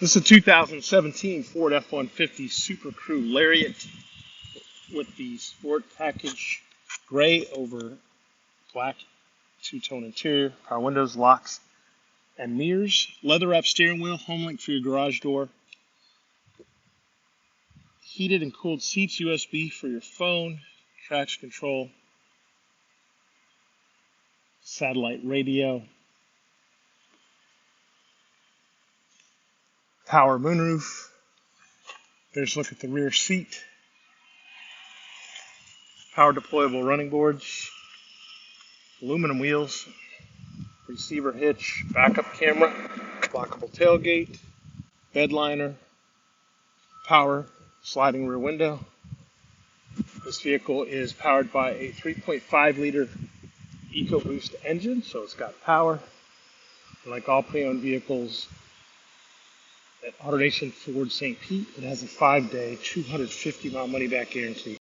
This is a 2017 Ford F-150 SuperCrew Lariat with the sport package gray over black two-tone interior, power windows, locks, and mirrors, leather-wrapped steering wheel, home link for your garage door, heated and cooled seats, USB for your phone, traction control, satellite radio, power moonroof. There's a look at the rear seat, power deployable running boards, aluminum wheels, receiver hitch, backup camera, lockable tailgate, bed liner, power sliding rear window. This vehicle is powered by a 3.5 liter Ecoboost engine, so it's got power. And like all pre-owned vehicles at AutoNation Ford St. Pete, it has a 5-day, 250-mile money-back guarantee.